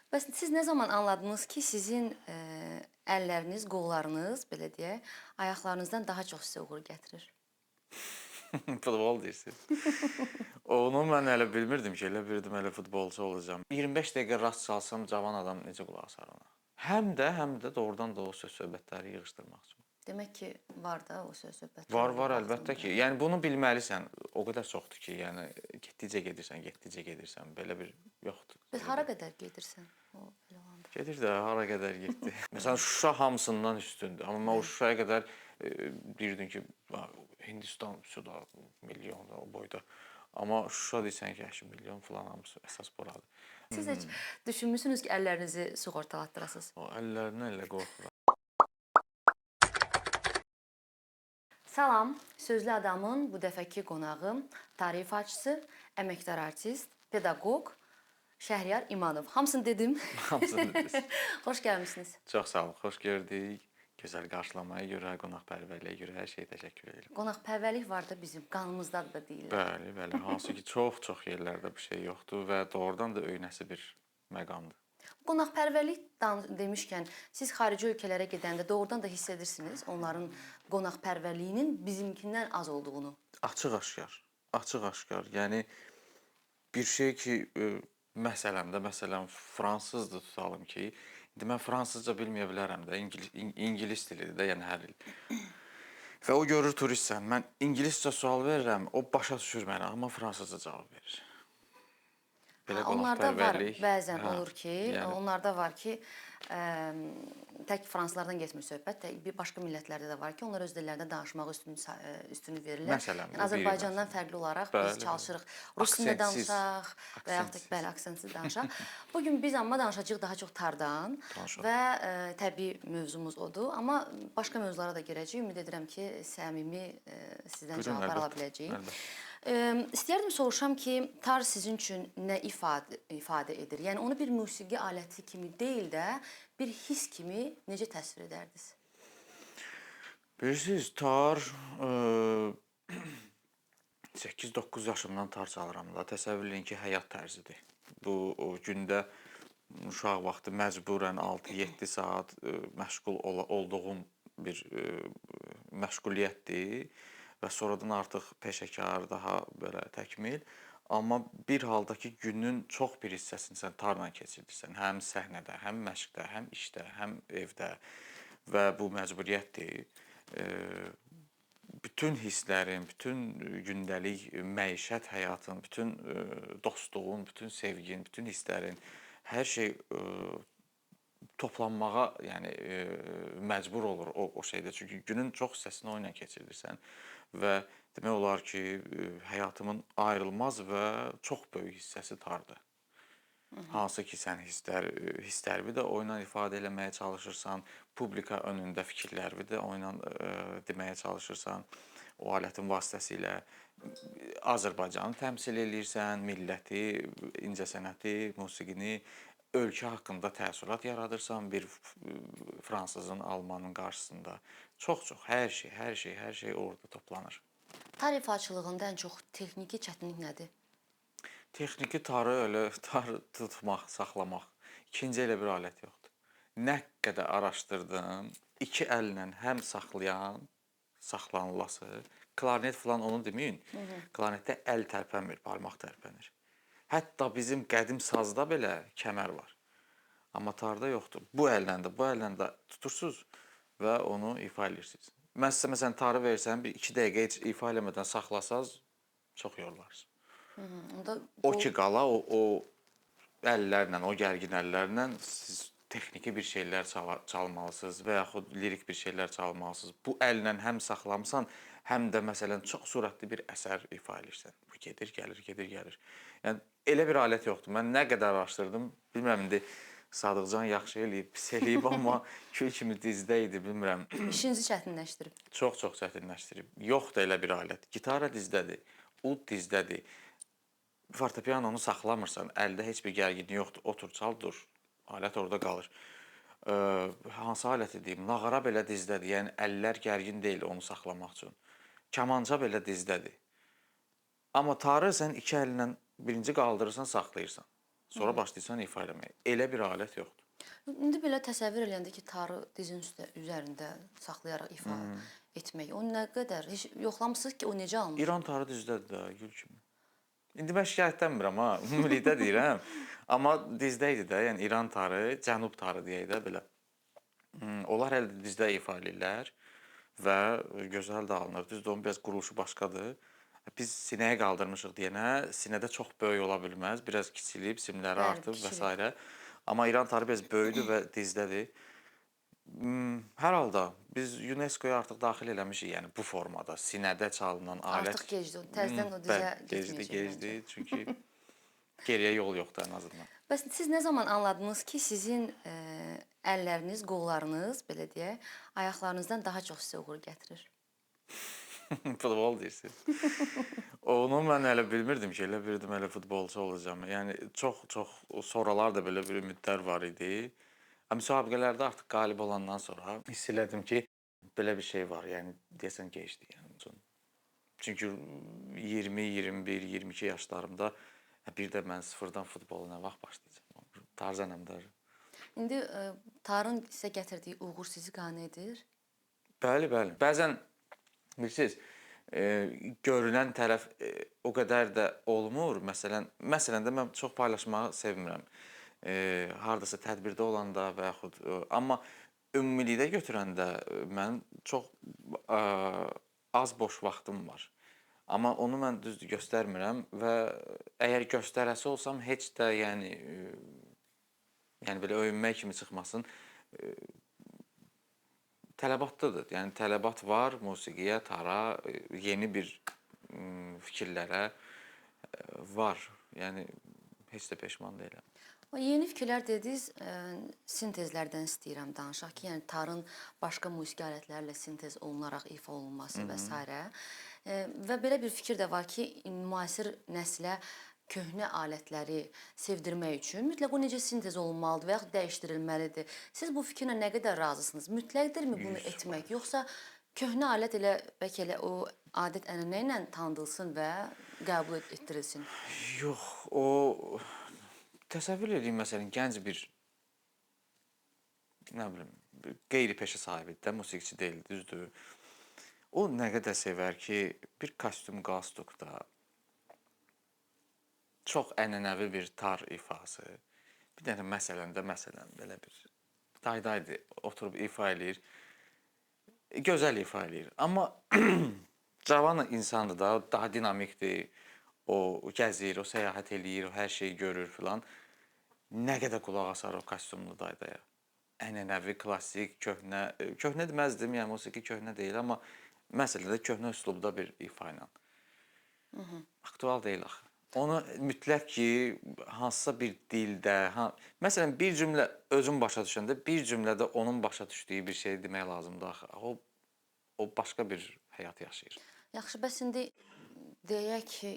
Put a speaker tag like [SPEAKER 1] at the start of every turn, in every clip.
[SPEAKER 1] Bəs siz nə zaman anladınız ki, sizin əlləriniz, qollarınız, belə deyək, ayaqlarınızdan daha çox sizə uğur gətirir?
[SPEAKER 2] Futbol deyirsiz. Onu mən hələ bilmirdim ki, elə bilirdim hələ futbolçu olacağam. 25 dəqiqə rast çalsam cavan adam necə qulaq asar ona? Həm də doğrudan da o söz-söhbətləri yığışdırmaq üçün.
[SPEAKER 1] Demək ki, var da o söz-söhbətlər
[SPEAKER 2] Var,
[SPEAKER 1] orada
[SPEAKER 2] var, əlbəttə
[SPEAKER 1] vaxtında.
[SPEAKER 2] ki. Yəni bunu bilməlisən. O qədər çoxdur ki, yəni getdikcə gedirsən, belə bir yoxdur.
[SPEAKER 1] Bəs hara qədər gedirsən o belə olanda?
[SPEAKER 2] Gedir də hara qədər getdi. Məsələn, Şuşa hamısından üstündür. Amma mən o Şuşaya qədər deyirdim ki, Hindistan suda milyon o boyda. Amma Şuşa desən ki, 80 milyon falan hamısı əsas buradır.
[SPEAKER 1] Siz heç düşünmüsünüz ki, əllərinizi sığortalatdırasınız?
[SPEAKER 2] O əllərinə elə qorxuram.
[SPEAKER 1] Salam, Sözlü Adamın bu dəfəki qonağı tarifatçısı, əməkdar artist, pedaqoq Şəhriyar İmanov. Hamısını dedim.
[SPEAKER 2] Hamısını dediniz.
[SPEAKER 1] Xoş gəlmisiniz.
[SPEAKER 2] Çox sağ olun, xoş gördük. Gözəl qarşılamaya görə, qonaqpərvərliyə görə hər şeyə təşəkkür edirəm.
[SPEAKER 1] Qonaqpərvərlik var da bizim qanımızdadır da deyirlər.
[SPEAKER 2] Bəli, bəli. Hansı ki, çox yerlərdə bu şey yoxdur və doğrudan da öynəsi bir məqamdır.
[SPEAKER 1] Qonaqpərvərlik demişkən, siz xarici ölkələrə gedəndə doğrudan da hiss edirsiniz onların qonaqpərvərliyinin bizimkindən az olduğunu.
[SPEAKER 2] Açıq-aşkar. Yəni bir şey ki, məsələn fransızdır tutalım ki, indi mən fransızca bilməyə bilərəm də, ingilis dilidir də, yəni hər il. Və o görür turistsən, mən ingiliscə sual verirəm, o başa düşür məni, amma fransızca cavab verir. Belə
[SPEAKER 1] Onlarda var,
[SPEAKER 2] qonaqpərvərlik.
[SPEAKER 1] bəzən olur ki,
[SPEAKER 2] yəni
[SPEAKER 1] onlarda var ki, tək fransızlardan getmir söhbət, bir başqa millətlərdə də var ki, onlar öz dillərində danışmağa üstünlük verirlər.
[SPEAKER 2] Məsələn,
[SPEAKER 1] Yəni Azərbaycandan fərqli olaraq biz çalışırıq rus dilində danışaq və yaxud da bəli, aksentsiz danışaq. Bu gün biz amma danışacağıq daha çox tardan və təbii mövzumuz odur, amma başqa mövzulara da girəcəyik. Ümid edirəm ki, səmimi sizdən cavablar ala biləcəyik. İstəyərdim soruşam ki, tar sizin üçün nə ifadə edir? Yəni onu bir musiqi aləti kimi deyil də, bir his kimi necə təsvir edərdiniz?
[SPEAKER 2] Bilirsiniz, tar 8-9 yaşımdan tar çalıram da. Təsəvvür edin ki, həyat tərzidir. Bu o gündə uşaq vaxtı məcburən 6-7 saat məşğul olduğum bir məşğuliyyətdir və sonradan artıq peşəkar, daha belə təkmil. Amma bir halda ki, günün çox bir hissəsini sən tarla keçirirsən. Həm səhnədə, həm məşqdə, həm işdə, həm evdə və bu məcburiyyətdir. Bütün hisslərin, bütün gündəlik məişət həyatın, bütün dostluğun, bütün sevgin, bütün hisslərin, hər şey toplanmağa, yəni məcbur olur o şeydə. Çünki günün çox hissəsini o ilə keçirirsən və demək olar ki, həyatımın ayrılmaz və çox böyük hissəsi tardır. Hansı ki, sən hisslərimi də o ilə ifadə eləməyə çalışırsan, publika önündə fikirlərimi də o ilə deməyə çalışırsan, o alətin vasitəsilə Azərbaycanı təmsil eləyirsən, milləti, incəsənəti, musiqini, ölkə haqqında təəssürat yaradırsan bir fransızın, almanın qarşısında. Çox, hər şey orada toplanır.
[SPEAKER 1] Tar ifaçılığında ən çox texniki çətinlik nədir?
[SPEAKER 2] Texniki tarı elə tutmaq, saxlamaq. İkinci elə bir alət yoxdur. Nə qədər araşdırdım, iki əllə həm saxlayan, saxlanılası, klarnet falan onu deməyin. Klarnetdə əl tərpənmir, barmaq tərpənir. Hətta bizim qədim sazda belə kəmər var. Amma tarda yoxdur. Bu əllə də tutursunuz və onu ifa edirsiniz. Mən sizə məsələn tarı versəm, bir 2 dəqiqə heç ifa eləmədən saxlasaz, çox yorularsınız. O ki qala, o əllərlə, o gərgin əllərlə siz texniki bir şeylər çalmalısınız və yaxud lirik bir şeylər çalmalısınız. Bu əllə həm saxlamısan, həm də məsələn çox sürətli bir əsər ifa edirsən. Bu gedir, gəlir. Yəni elə bir alət yoxdur. Mən nə qədər araşdırdım, bilmirəm indi Sadıqcan yaxşı eləyib, pis eləyib, amma kül kimi dizdə idi, bilmirəm.
[SPEAKER 1] İşinizi çətinləşdirib.
[SPEAKER 2] Çox çətinləşdirib. Yoxdur elə bir alət. Gitara dizdədir, ud dizdədir. Fortepianonu saxlamırsan, əldə heç bir gərginlik yoxdur. Otur, çal, dur. Alət orada qalır. Hansı aləti deyim? Nağara belə dizdədir. Yəni əllər gərgin deyil onu saxlamaq üçün. Kamança belə dizdədir. Amma tarı sən iki əllə birinci qaldırırsan, saxlayırsan. Sonra başlayırsan ifa eləməyə. Elə bir alət yoxdur.
[SPEAKER 1] İndi belə təsəvvür eləyəndə ki, tarı dizin üzərində saxlayaraq ifa etmək, o nə qədər heç yoxlamısınız ki, o necə alınır?
[SPEAKER 2] İran tarı dizdədir də, gül kimi. İndi mən şikayətlənmirəm ha, ümumilikdə deyirəm. Amma dizdə idi də, yəni İran tarı, cənub tarı deyək də belə. Onlar hələ də dizdə ifa eləyirlər və gözəl də alınır. Düzdür, onun biraz quruluşu başqadır. Biz sinəyə qaldırmışıq deyənə, sinədə çox böyük ola bilməz. Biraz kiçilib, simləri artıb və s. Amma İran tarı biraz böyükdür və dizdədir. Hər halda biz UNESCO-ya artıq daxil eləmişik, yəni bu formada, sinədə çalınan alət.
[SPEAKER 1] Artıq gecdir, təzədən o dizə getməyəcək.
[SPEAKER 2] Gecdir, çünki geriyə yol yoxdur ən azından.
[SPEAKER 1] Bəs siz nə zaman anladınız ki, sizin əlləriniz, qollarınız, belə deyək, ayaqlarınızdan daha çox sizə uğur gətirir?
[SPEAKER 2] Futbol deyirsiniz. Onu mən hələ bilmirdim ki, elə bilirdim hələ futbolçu olacağam. Yəni çox sonralar da belə bir ümidlər var idi. Müsabiqələrdə artıq qalib olandan sonra hiss elədim ki, belə bir şey var. Yəni deyəsən gecdi yəni. Çünki 20, 21, 22 yaşlarımda bir də mən sıfırdan futbola nə vaxt başlayacağam? Tarzanam da.
[SPEAKER 1] İndi tarın sizə gətirdiyi uğur sizi qane edir?
[SPEAKER 2] Bəli. Bəzən bilirsiniz, görünən tərəf o qədər də olmur. Məsələn də mən çox paylaşmağı sevmirəm. Hardasa tədbirdə olanda və yaxud amma ümumilikdə götürəndə mən çox az boş vaxtım var. Amma onu mən düzdür göstərmirəm və əgər göstərəsi olsam heç də yəni belə öyünmək kimi çıxmasın. Tələbatlıdır. Yəni tələbat var musiqiyə, tara, yeni bir fikirlərə var. Yəni heç də peşman deyiləm.
[SPEAKER 1] O yeni fikirlər dediniz, sintezlərdən istəyirəm danışaq ki, yəni tarın başqa musiqi alətlərlə sintez olunaraq ifa olunması və s. Və belə bir fikir də var ki, müasir nəslə köhnə alətləri sevdirmək üçün mütləq o necə sintez olunmalıdır və yaxud dəyişdirilməlidir. Siz bu fikirlə nə qədər razısınız? Mütləqdirmi bunu etmək, yoxsa köhnə alət elə bəlkə elə o adət-ənənə ilə tanıdılsın və qəbul etdirilsin?
[SPEAKER 2] Yox, o təsəvvür edin məsələn gənc bir nə bilim qeyri-peşə sahibidir də, musiqiçi deyil, düzdür. O nə qədər sevər ki, bir kostyum qalstukda çox ənənəvi bir tar ifası. Bir dənə məsələn belə bir daydaydı, oturub ifa eləyir. Gözəl ifa eləyir. Amma cavan insandır da, daha dinamikdir. O gəzir, o səyahət eləyir, o hər şeyi görür filan. Nə qədər qulaq asar o kostyumlu daydaya. Ənənəvi, klassik, köhnə deməzdim, yəni musiqi köhnə deyil, amma məsələdə köhnə üslubda bir ifa ilə. Aktual deyil axı. Onu mütləq ki, hansısa bir dildə, məsələn, bir cümlə özüm başa düşəndə, bir cümlədə onun başa düşdüyü bir şey demək lazımdır axı. O başqa bir həyat yaşayır.
[SPEAKER 1] Yaxşı, bəs indi deyək ki,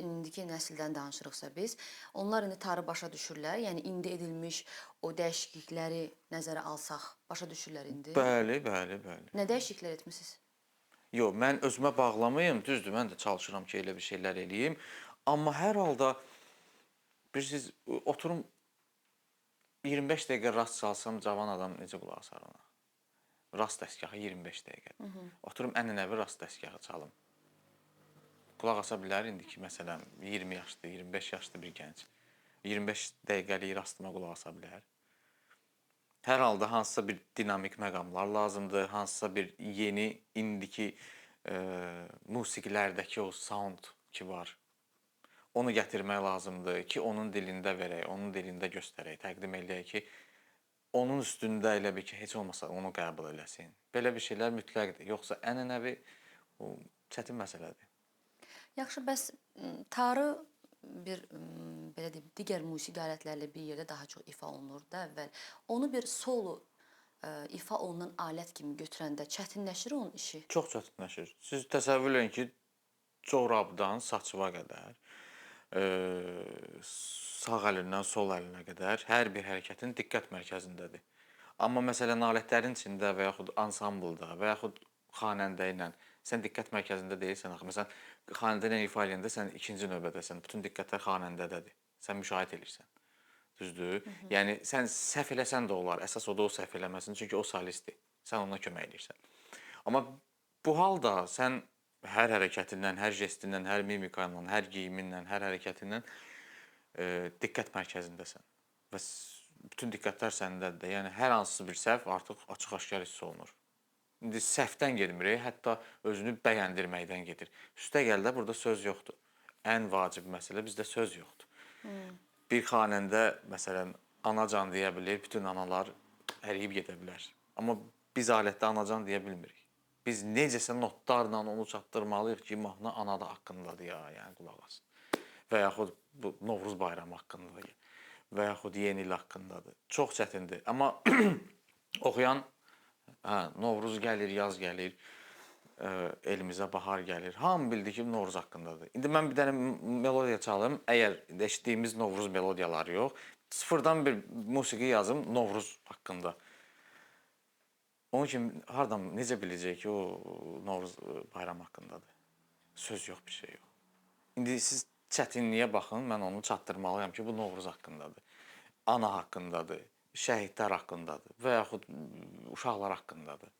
[SPEAKER 1] indiki nəsildən danışırıqsa biz, onlar indi tarı başa düşürlər, yəni indi edilmiş o dəyişiklikləri nəzərə alsaq, başa düşürlər indi?
[SPEAKER 2] Bəli.
[SPEAKER 1] Nə dəyişikliklər etmisiniz?
[SPEAKER 2] Yox, mən özümə bağlamayım, düzdür, mən də çalışıram ki, elə bir şeylər eləyim. Amma hər halda, bilirsiniz, oturum 25 dəqiqə rast çalsam, cavan adam necə qulaq asar ona? Rast dəstgahı 25 dəqiqə. Oturum ənənəvi rast dəstgahı çalım. Qulaq asa bilər indi ki, məsələn, 20 yaşlı, 25 yaşlı bir gənc 25 dəqiqəlik rastıma qulaq asa bilər. Hər halda hansısa bir dinamik məqamlar lazımdır, hansısa bir yeni indiki musiqilərdəki o sound ki var, onu gətirmək lazımdır ki, onun dilində verək, onun dilində göstərək, təqdim eləyək ki, onun üstündə elə bir ki, heç olmasa onu qəbul eləsin. Belə bir şeylər mütləqdir. Yoxsa ənənəvi çətin məsələdir.
[SPEAKER 1] Yaxşı, bəs tarı bir belə deyim, digər musiqi alətlərlə bir yerdə daha çox ifa olunur da əvvəl. Onu bir solo ifa olunan alət kimi götürəndə çətinləşir onun işi?
[SPEAKER 2] Çox çətinləşir. Siz təsəvvür edin ki, corabdan saçıva qədər, sağ əlindən sol əlinə qədər hər bir hərəkətin diqqət mərkəzindədir. Amma məsələn, alətlərin içində və yaxud ansamblda və yaxud xanəndə ilə sən diqqət mərkəzində deyilsən axı. Məsələn, xanəndə ilə ifa eləyəndə sən ikinci növbədəsən, bütün diqqətlər xanəndədədir. Sən müşahidə edirsən. Düzdür? Yəni sən səhv eləsən də olar. Əsas o da o səhv eləməsin. Çünki o solistdir. Sən ona kömək edirsən. Amma bu halda sən hər hərəkətindən, hər jestindən, hər mimikandan, hər geyimindən, hər hərəkətindən diqqət mərkəzindəsən. Və bütün diqqətlər səndədir. Yəni hər hansı bir səhv artıq açıq-aşkar hiss olunur. İndi səhvdən getmir, hətta özünü bəyəndirməkdən gedir. Üstəgəl də burada söz yoxdur. Ən vacib məsələ bizdə söz yoxdur. Bir xanəndə məsələn anacan deyə bilir, bütün analar əriyib gedə bilər. Amma biz alətdə anacan deyə bilmirik. Biz necəsə notlarla onu çatdırmalıyıq ki, mahnı anada haqqındadır ya, yəni qulaq asın. Və yaxud bu Novruz bayramı haqqındadır. Və yaxud yeni il haqqındadır. Çox çətindir. Amma oxuyan Novruz gəlir, yaz gəlir, elimizə bahar gəlir. Hamı bildi ki, Novruz haqqındadır. İndi mən bir dənə melodiya çalım, əgər eşitdiyimiz Novruz melodiyaları yox, sıfırdan bir musiqi yazım Novruz haqqında. Onun kimi hardan, necə biləcək ki, o Novruz bayramı haqqındadır? Söz yox, bir şey yox. İndi siz çətinliyə baxın, mən onu çatdırmalıyam ki, bu Novruz haqqındadır. Ana haqqındadır, şəhidlər haqqındadır və yaxud uşaqlar haqqındadır.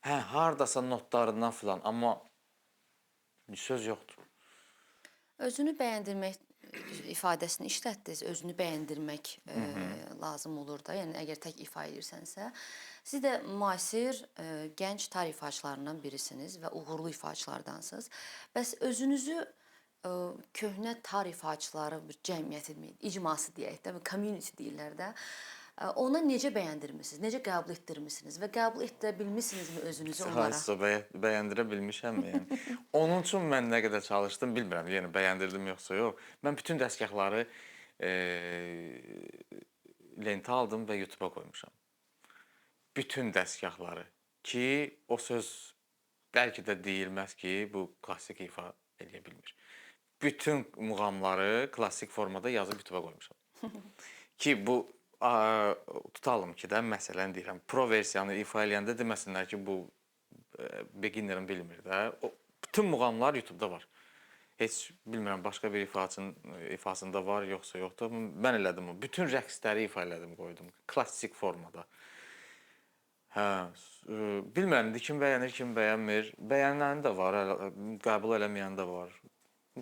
[SPEAKER 2] Hə, hardasa notlarından filan, amma söz yoxdur.
[SPEAKER 1] Özünü bəyəndirmək ifadəsini işlətdiniz, özünü bəyəndirmək lazım olur da. Yəni əgər tək ifa edirsənsə, siz də müasir gənc tar ifaçılarından birisiniz və uğurlu ifaçılardansınız. Bəs özünüzü köhnə tar ifaçıları bir cəmiyyəti, icması deyək də, community deyirlər də. Ona necə bəyəndirmisiniz, necə qəbul etdirmisiniz və qəbul etdirə bilmisinizmi özünüzü onlara?
[SPEAKER 2] Bəyəndirə bilmişəm yəni. Onun üçün mən nə qədər çalışdım bilmirəm. Yəni bəyəndirdim yoxsa yox. Mən bütün dəstgahları lentə aldım və YouTube-a qoymuşam. Bütün dəstgahları ki, o söz bəlkə də deyilməz ki, bu klassik ifa eləyə bilmir. Bütün muğamları klassik formada yazıb YouTube-a qoymuşam. Ki bu tutalım ki də, məsələn deyirəm, pro versiyanı ifa eləyəndə deməsinlər ki, bu beginnerin bilmir də. Bütün muğamlar YouTube-da var. Heç bilmirəm, başqa bir ifasında var, yoxsa yoxdur. Mən elədim o. Bütün rəqsləri ifa elədim, qoydum. Klassik formada. Hə, bilmirəm, kim bəyənir, kim bəyənmir. Bəyənən də var, qəbul eləməyən də var.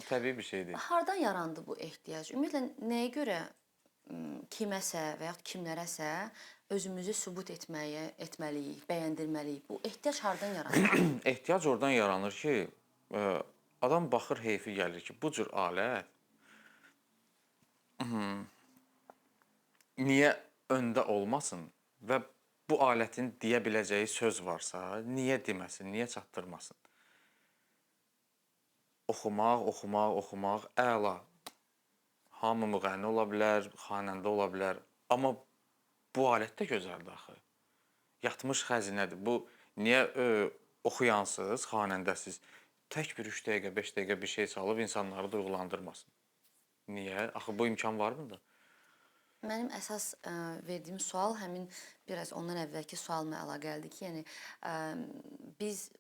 [SPEAKER 2] Təbii bir şeydir.
[SPEAKER 1] Hardan yarandı bu ehtiyac? Ümumiyyətlə, nəyə görə kiməsə və yaxud kimlərəsə özümüzü sübut etməliyik, bəyəndirməliyik? Bu ehtiyac hardan yaranır?
[SPEAKER 2] Ehtiyac oradan yaranır ki, adam baxır, heyfi gəlir ki, bu cür alət niyə öndə olmasın və bu alətin deyə biləcəyi söz varsa, niyə deməsin, niyə çatdırmasın? Oxumaq, əla. Hamı müğənni ola bilər, xanəndə ola bilər. Amma bu alət də gözəldir axı. Yatmış xəzinədir. Bu, niyə oxuyansız, xanəndəsiz, tək bir 3 dəqiqə, 5 dəqiqə bir şey çalıb insanları duyğulandırmasın? Niyə? Axı bu imkan var mı da?
[SPEAKER 1] Mənim əsas verdiyim sual həmin biraz ondan əvvəlki sualıma əlaqəlidir ki, yəni biz,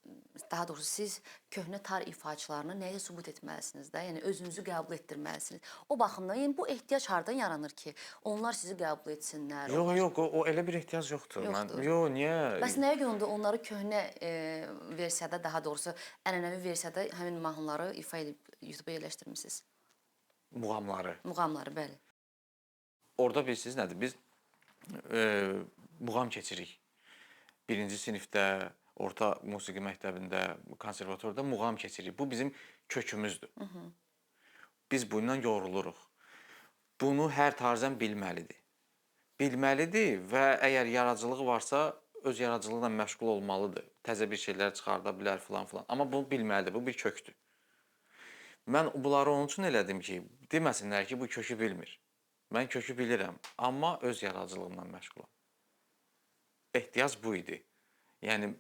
[SPEAKER 1] daha doğrusu siz köhnə tar ifaçılarını nəyə sübut etməlisiniz də, yəni özünüzü qəbul etdirməlisiniz. O baxımdan, yəni bu ehtiyac hardan yaranır ki, onlar sizi qəbul etsinlər?
[SPEAKER 2] Yox, o elə bir ehtiyac yoxdur. Yox, niyə?
[SPEAKER 1] Bəs nəyə görə onda onları köhnə versiyada, daha doğrusu ənənəvi versiyada həmin mahnıları ifa edib YouTube-a yerləşdirmisiniz?
[SPEAKER 2] Muğamları.
[SPEAKER 1] Muğamları, bəli.
[SPEAKER 2] Orada bilirsiniz nədir? Biz muğam keçirik. Birinci sinifdə, orta musiqi məktəbində, konservatorda muğam keçirik. Bu bizim kökümüzdür. Biz bundan yoruluruq. Bunu hər tarzən bilməlidir. Bilməlidir və əgər yaradıcılığı varsa, öz yaradıcılığıyla məşğul olmalıdır. Təzə bir şeylər çıxarda bilər filan. Amma bunu bilməlidir, bu bir kökdür. Mən bunları onun üçün elədim ki, deməsinlər ki, bu kökü bilmir. Mən kökü bilirəm, amma öz yaradıcılığımla məşğulam. Ehtiyac bu idi. Yəni,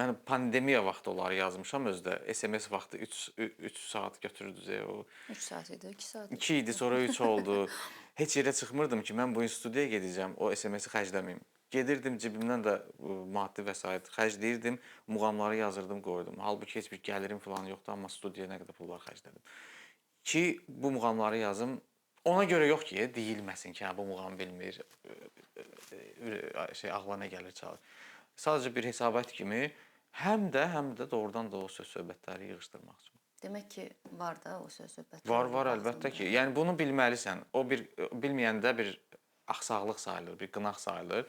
[SPEAKER 2] mən pandemiya vaxtı onları yazmışam özdə. SMS vaxtı 3 saat götürdü.
[SPEAKER 1] 3 saat idi, 2 saat idi.
[SPEAKER 2] 2 idi, sonra 3 oldu. Heç yerə çıxmırdım ki, mən bu gün studiyaya gedəcəm, o SMS-i xərcləməyim. Gedirdim, cibimdən də maddi vəsait xərcləyirdim, muğamları yazırdım, qoydum. Halbuki heç bir gəlirim falan yoxdur, amma studiyaya nə qədər pullar xərclədim. Ki, bu muğamları yazım. Ona görə yox ki, deyilməsin ki, hə, bu muğam bilmir, ağla nə gəlir çalır. Sadəcə bir hesabat kimi həm də doğrudan da o söz-söhbətləri yığışdırmaq üçün.
[SPEAKER 1] Demək ki, var da o söz-söhbətlər.
[SPEAKER 2] Var, əlbəttə ki. Yəni bunu bilməlisən. O bir bilməyəndə bir axsaqlıq sayılır, bir qınaq sayılır.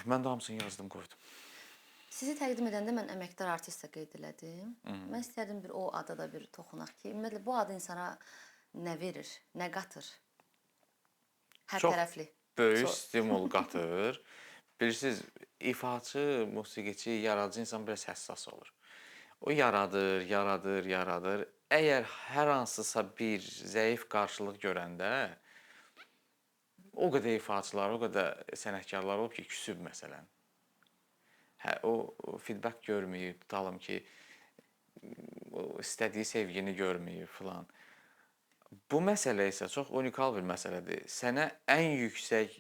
[SPEAKER 2] Mən də hamısını yazdım, qoydum.
[SPEAKER 1] Sizi təqdim edəndə mən əməkdar artistə qeyd elədim. Mən istərdim bir o ada da bir toxunaq ki, ümumiyyətlə bu ad insana nə verir, nə qatır? Hər tərəfli.
[SPEAKER 2] Böyük stimul qatır. Bilirsiniz, ifaçı, musiqiçi, yaradıcı insan biraz həssas olur. O yaradır. Əgər hər hansısa bir zəif qarşılıq görəndə, o qədər ifaçılar, o qədər sənətkarlar olub ki, küsüb məsələn. Hə, o feedback görməyib, tutalım ki, istədiyi sevgini görməyib filan. Bu məsələ isə çox unikal bir məsələdir. Sənə ən yüksək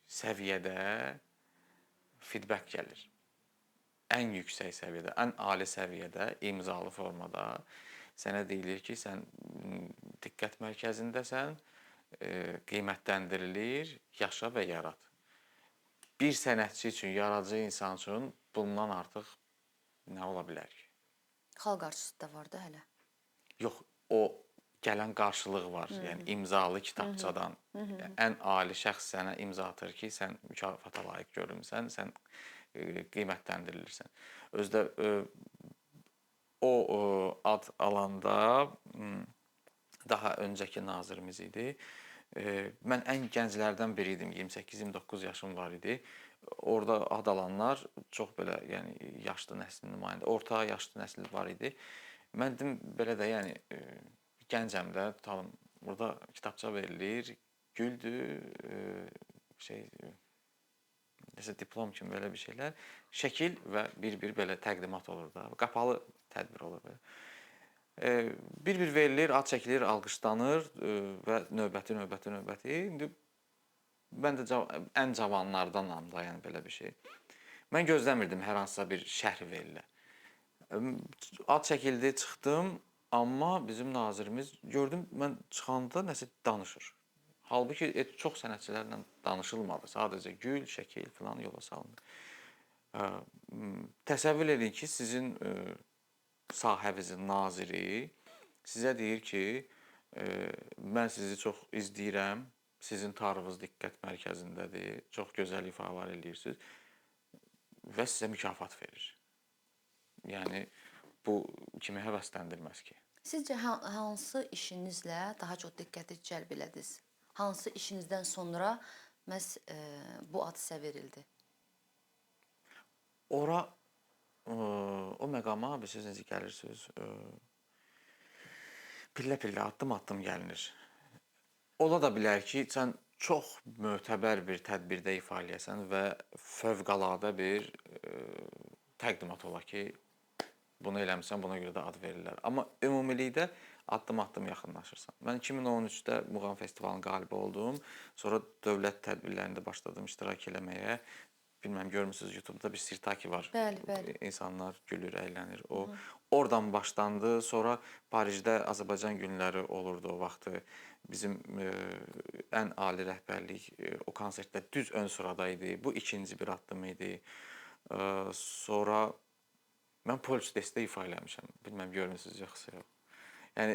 [SPEAKER 2] səviyyədə feedback gəlir. Ən yüksək səviyyədə, ən ali səviyyədə, imzalı formada sənə deyilir ki, sən diqqət mərkəzindəsən, qiymətləndirilir, yaşa və yarat. Bir sənətçi üçün, yaradıcı insan üçün bundan artıq nə ola bilər ki?
[SPEAKER 1] Xalq artisti də var da hələ.
[SPEAKER 2] Yox, o gələn qarşılıq var. Yəni imzalı kitabçadan ən ali şəxs sənə imza atır ki, sən mükafata layiq görülmüsən, sən qiymətləndirilirsən. Özdə o ad alanda daha öncəki nazirimiz idi. Mən ən gənclərdən biri idim, 28-29 yaşım var idi. Orada ad alanlar çox belə, yəni yaşlı nəslin nümayəndə, orta yaşlı nəsil var idi. Mən dedim belə də, yəni gəncəm də, tutalım, burada kitabça verilir, güldür, nəsə diplom kimi belə bir şeylər, şəkil və bir-bir belə təqdimat olur da, qapalı tədbir olur belə. Bir-bir verilir, ad çəkilir, alqışlanır və növbəti. İndi mən də ən cavanlardanam da, yəni belə bir şey. Mən gözləmirdim hər hansısa bir şərh verilə. Ad çəkildi, çıxdım, amma bizim nazirimiz gördüm, mən çıxanda nəsə danışır. Halbuki çox sənətçilərlə danışılmadı. Sadəcə gül, şəkil filan yola salındı. Təsəvvür edin ki, sizin sahəvizin naziri sizə deyir ki, mən sizi çox izləyirəm, sizin tarınız diqqət mərkəzindədir, çox gözəl ifadelər eləyirsiniz və sizə mükafat verir. Yəni, bu kimi həvəsləndirməz ki.
[SPEAKER 1] Sizcə hansı işinizlə daha çox diqqəti cəlb elədiniz? Hansı işinizdən sonra məhz bu ad sizə verildi?
[SPEAKER 2] Ora, o məqama siz necə gəlirsiniz? Pillə-pillə, addım-addım gəlinir. Ola da bilər ki, sən çox mötəbər bir tədbirdə ifa eləyəsən və fövqəladə bir təqdimat ola ki, bunu eləmişsən, buna görə də ad verirlər. Amma ümumilikdə addım-addım yaxınlaşırsan. Mən 2013-də Muğam Festivalının qalibi oldum. Sonra dövlət tədbirlərində başladım iştirak eləməyə. Bilməm, görmürsünüz, YouTube'da bir sirtaki var.
[SPEAKER 1] Bəli.
[SPEAKER 2] İnsanlar gülür, əylənir. Oradan başlandı. Sonra Parisdə Azərbaycan günləri olurdu o vaxtı. Bizim ən ali rəhbərlik o konsertdə düz ön sırada idi. Bu ikinci bir addım idi. Sonra mən Polçdesdə ifa eləmişəm. Bilməm, görmürsünüz, yoxsa yox. Yəni,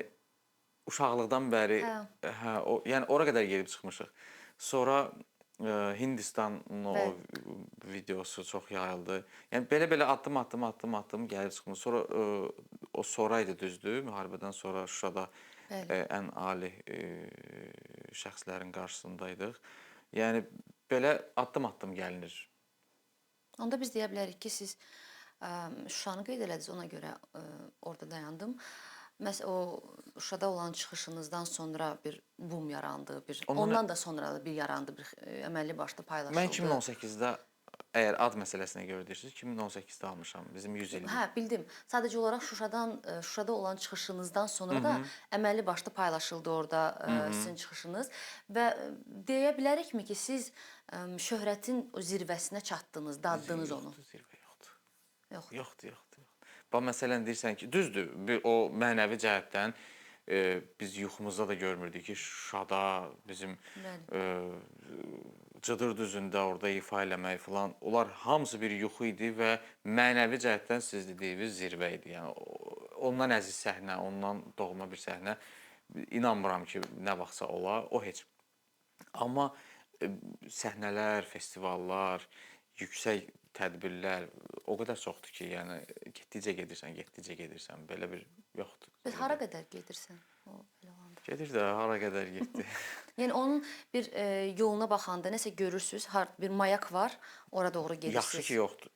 [SPEAKER 2] uşaqlıqdan bəri, yəni ora qədər gedib çıxmışıq. Sonra Hindistanın o videosu çox yayıldı. Yəni, belə addım gəlib çıxmış. Sonra, o sonraydı düzdür, müharibədən sonra Şuşada ən ali şəxslərin qarşısındaydıq. Yəni, belə addım-addım gəlinir.
[SPEAKER 1] Onda biz deyə bilərik ki, siz Şuşanı qeyd elədiniz, ona görə orada dayandım. Məhz o Şuşada olan çıxışınızdan sonra bir boom yarandı, ondan da sonra bir yarandı, bir əməlli başlı paylaşıldı.
[SPEAKER 2] Mən 2018-də, əgər ad məsələsinə görə deyirsiniz, 2018-də almışam, bizim 100 ildir.
[SPEAKER 1] Hə, bildim. Sadəcə olaraq Şuşada olan çıxışınızdan sonra da əməlli başlı paylaşıldı orada sizin çıxışınız və deyə bilərikmi ki, siz şöhrətin o zirvəsinə çatdınız, daddınız onu?
[SPEAKER 2] Zirvə yoxdur. Yoxdur. Bax, məsələn deyirsən ki, düzdür, o mənəvi cəhətdən biz yuxumuzda da görmürdük ki Şuşada, bizim
[SPEAKER 1] Bəli.
[SPEAKER 2] Cıdır düzündə orada ifa eləmək filan, onlar hamısı bir yuxu idi və mənəvi cəhətdən siz dediyiniz zirvə idi. Yəni ondan əziz səhnə, ondan doğma bir səhnə inanmıram ki, nə vaxtsa ola, o heç. Amma səhnələr, festivallar, yüksək tədbirlər o qədər çoxdur ki, yəni getdikcə gedirsən, belə bir yoxdur.
[SPEAKER 1] Bəs hara qədər gedirsən o belə olanda?
[SPEAKER 2] Gedir də, hara qədər getdi.
[SPEAKER 1] Yəni onun bir yoluna baxanda nəsə görürsüz, bir mayak var, ora doğru gedirsiniz.
[SPEAKER 2] Yaxşı ki yoxdur.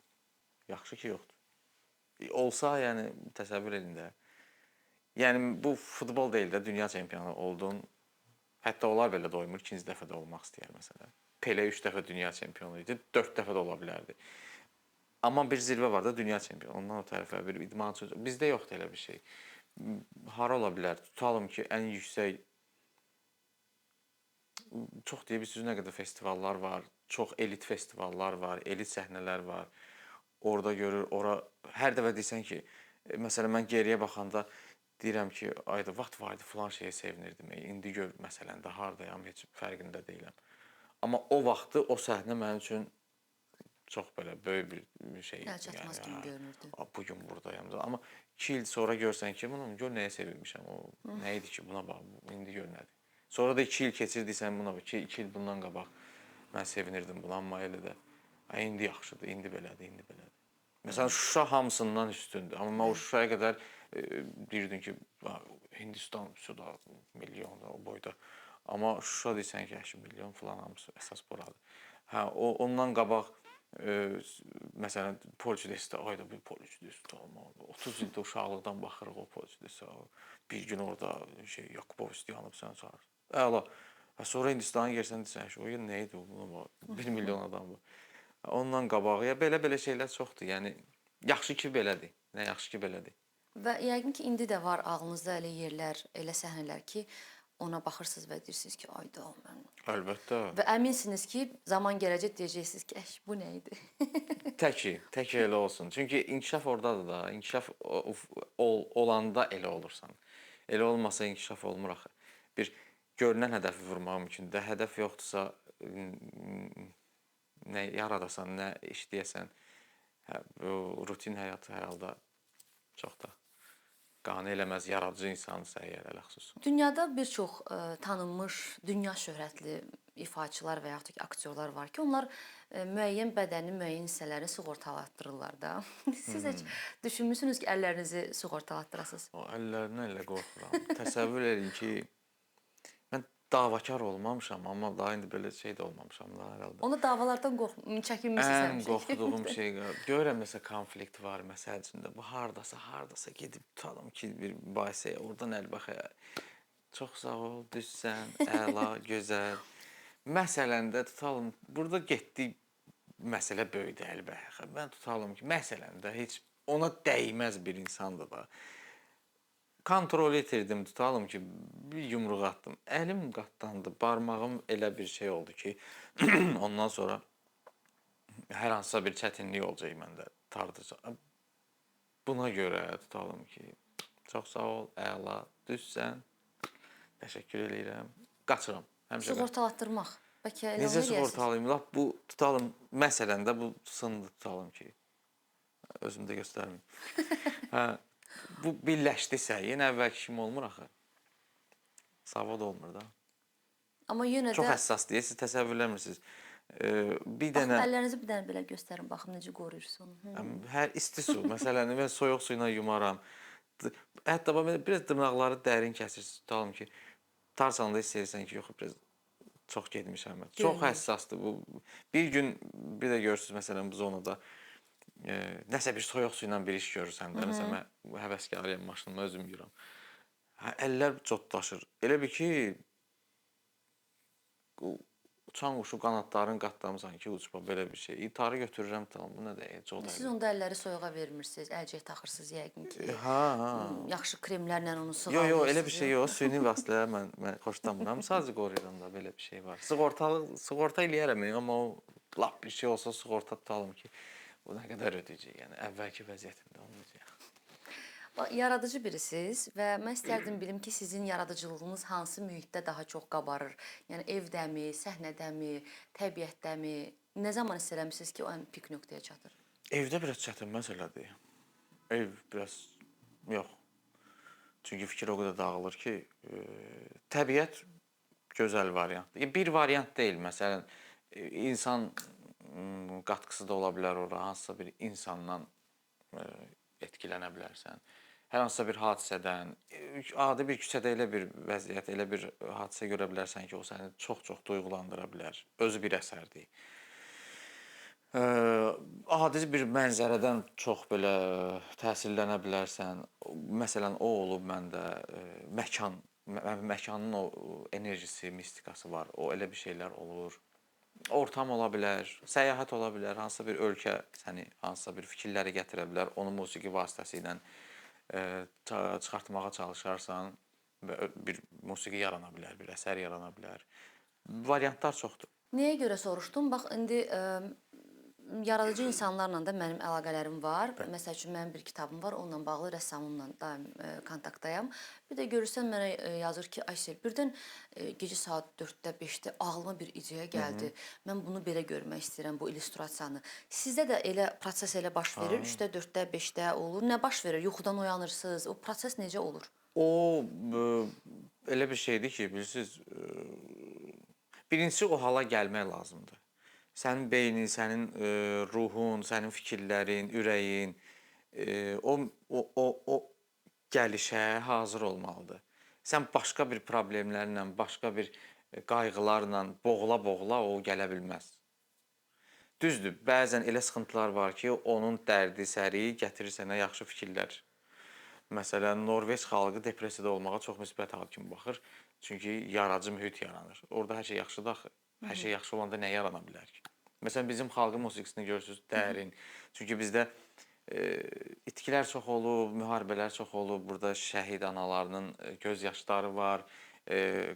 [SPEAKER 2] Yaxşı ki yoxdur. Olsa, yəni təsəvvür edin də. Yəni bu futbol deyil də, dünya çempionu oldun. Hətta onlar belə doymur, ikinci dəfə də olmaq istəyər məsələn. Pele 3 dəfə dünya çempionu idi, 4 dəfə də ola bilərdi. Amma bir zirvə var da, dünya çempionu. Ondan o tərəfə bir idmançı. Bizdə yoxdur elə bir şey. Hara ola bilər? Tutalım ki, ən yüksək çox deyə bilirsiniz nə qədər festivallar var, çox elit festivallar var, elit səhnələr var. Orada görür, ora hər dəfə desən ki, məsələn mən geriyə baxanda deyirəm ki, ayda vaxt var idi filan şeyə sevinirdim. İndi gör məsələn də hardayam, heç fərqində deyiləm. Amma o vaxtı o səhnə mənim üçün çox belə böyük bir şey idi.
[SPEAKER 1] Çatmaz kimi görünürdü.
[SPEAKER 2] Bu gün buradayam da. Amma 2 il sonra görsən ki, bunu gör nəyə sevinmişəm. O nə idi ki, buna bax, indi gör nədir. Sonra da 2 il keçirdiysən buna bax, 2 il bundan qabaq mən sevinirdim buna, amma elə də indi yaxşıdır, indi belədir, indi belədir. Məsələn Şuşa hamısından üstündür. Amma mən o Şuşaya qədər deyirdim ki, Hindistan da milyon da o boyda. Amma Şuşa deyirsən ki, 8 milyon falan hamısı əsas buradır. Hə, ondan qabaq məsələn Polçidesdə ayda bir Polçidesdə 30 ildə uşaqlıqdan baxırıq o Polçidesdə. Bir gün orada Yakubov yanıb sən çağır. Əla. Sonra Hindistana gəlsən desən ki, o gün nə idi bu? 1 milyon adam bu. Ondan qabaq ya belə şeylər çoxdur. Yəni yaxşı ki belədir. Nə yaxşı ki belədir.
[SPEAKER 1] Və yəqin ki indi də var ağlınızda elə yerlər, elə səhnələr ki, ona baxırsınız və deyirsiniz ki, ayda mən.
[SPEAKER 2] Əlbəttə.
[SPEAKER 1] Və əminsiniz ki, zaman gələcək deyəcəksiniz ki, bu nə idi?
[SPEAKER 2] Tək elə olsun. Çünki inkişaf ordadır da. İnkişaf olanda elə olursan. Elə olmasa inkişaf olmur axı. Bir görünən hədəfi vurmaq mümkündür. Hədəf yoxdursa nə yaradasan, nə işləyəsən, rutin həyat hər halda çox da qane eləməz, yaradıcı insansa əgər elə xüsus.
[SPEAKER 1] Dünyada bir çox tanınmış, dünya şöhrətli ifaçılar və yaxud da ki, aktyorlar var ki, onlar müəyyən bədənin müəyyən hissələrini sığortalatdırırlar da. Siz heç düşünmüsünüz ki, əllərinizi sığortalatdırasınız?
[SPEAKER 2] O əllərindən elə qorxuram. Təsəvvür edin ki, mən davakar olmamışam, amma daha indi belə şey də olmamışam da hər halda.
[SPEAKER 1] Onda davalardan çəkinmirsiniz
[SPEAKER 2] həmişə. Ən qorxduğum şey, görürəm məsələn konflikt var məsəl üçün də. Bu hardasa gedib tutalım ki, bir mübahisəyə, oradan əlbəxə. Çox sağ ol, düzsən, əla, gözəl. Məsələn də tutalım, burada getdi məsələ böyüdü əlbəxə. Mən tutalım ki, məsələn də heç ona dəyməz bir insandır da. Kontrol etirdim, tutalım ki, bir yumruq atdım. Əlim qatlandı, barmağım elə bir şey oldu ki, ondan sonra hər hansısa bir çətinlik olacaq məndə tartacaq. Buna görə tutalım ki, çox sağ ol, əla, düzsən, təşəkkür edirəm, qaçıram.
[SPEAKER 1] Sığortalatdırmaq. Bəlkə elə
[SPEAKER 2] necə sığortalayım? Lap bu tutalım, məsələn də bu sındı tutalım ki, özümdə göstərməyim. Hə. Bu birləşdisə, yenə əvvəlki kimi olmur axı. Savad olmur da.
[SPEAKER 1] Amma yenə də
[SPEAKER 2] çox həssas deyə siz təsəvvür eləmirsiniz. Bir dənə
[SPEAKER 1] əllərinizi bir dənə belə göstərin, baxım necə qoruyursunuz.
[SPEAKER 2] Hər isti su, məsələn, mən soyuq su ilə yumaram. Hətta biraz dırnaqları dərin kəsirsiniz, tutalım ki, tarsanda hiss edirsən ki, yox, biraz çox getmişəm. Çox həssasdır bu. Bir gün bir də görürsüz məsələn bu zonada nəsə bir soyuq su ilə bir iş görürsən də, məsələn mən həvəskarıyam, maşınıma özüm yuyuram. Əllər codlaşır. Elə bir ki, uçan quşu qanadların qatlamısan ki, uçma belə bir şey. İntiharı götürürəm, tamam, bu nə deyil, codayır.
[SPEAKER 1] Siz onda əlləri soyuğa vermirsiniz, əlcək taxırsınız yəqin ki. Yaxşı kremlərlə onu sığallayırsınız.
[SPEAKER 2] Yox, elə bir şey yox, süni vasitələr mən xoşlamıram. Sadəcə qoruyuram da, belə bir şey var. Sığorta eləyərəm, amma o lap bir şey olsa sığorta tutalım ki, bu nə qədər ödəyəcək, yəni əvvəlki vəziyyətində olmayacaq.
[SPEAKER 1] Yaradıcı birisiniz və mən istərdim bilim ki, sizin yaradıcılığınız hansı mühitdə daha çox qabarır? Yəni evdəmi, səhnədəmi, təbiətdəmi? Nə zaman hiss eləmisiniz ki, o ən pik nöqtəyə çatır?
[SPEAKER 2] Evdə biraz çətin məsələdir. Ev biraz yox. Çünki fikir o qədər dağılır ki, təbiət gözəl variantdır. Bir variant deyil, məsələn, insan qatqısı da ola bilər ora, hansısa bir insandan etkilənə bilərsən. Hər hansısa bir hadisədən, adi bir küçədə elə bir vəziyyət, elə bir hadisə görə bilərsən ki, o səni çox-çox duyğulandıra bilər. Özü bir əsərdir. Adi bir mənzərədən çox belə təsirlənə bilərsən. Məsələn, o olub məndə məkanın o enerjisi, mistikası var. O elə bir şeylər olur. Ortam ola bilər, səyahət ola bilər, hansısa bir ölkə səni hansısa bir fikirləri gətirə bilər. Onu musiqi vasitəsilə çıxartmağa çalışarsan və bir musiqi yarana bilər, bir əsər yarana bilər. Variantlar çoxdur.
[SPEAKER 1] Nəyə görə soruşdum? Bax, indi yaradıcı insanlarla da mənim əlaqələrim var. Məsəl üçün, mənim bir kitabım var, onunla bağlı rəssamımla daim kontaktdayam. Bir də görürsən, mənə yazır ki, Aysel, birdən gecə saat 4-də, 5-də ağlıma bir ideya gəldi. Mən bunu belə görmək istəyirəm, bu illüstrasiyanı. Sizdə də elə proses elə baş verir? 3-də, 4-də, 5-də olur. Nə baş verir? Yuxudan oyanırsınız. O proses necə olur?
[SPEAKER 2] O elə bir şeydir ki, bilirsiniz, birincisi o hala gəlmək lazımdır. Sənin beynin, sənin ruhun, sənin fikirlərin, ürəyin o gəlişə hazır olmalıdır. Sən başqa bir problemlərlə, başqa bir qayğılarla boğula-boğula o gələ bilməz. Düzdür, bəzən elə sıxıntılar var ki, onun dərdi, səri gətirir sənə yaxşı fikirlər. Məsələn, Norveç xalqı depressiyada olmağa çox müsbət hal kimi baxır. Çünki yaradıcı mühit yaranır. Orada hər şey yaxşıdır axı. Hər şey yaxşı olanda nə yarana bilər ki? Məsələn, bizim xalqın musiqisini görürsünüz, dərin. Çünki bizdə itkilər çox olub, müharibələr çox olub. Burada şəhid analarının göz yaşları var.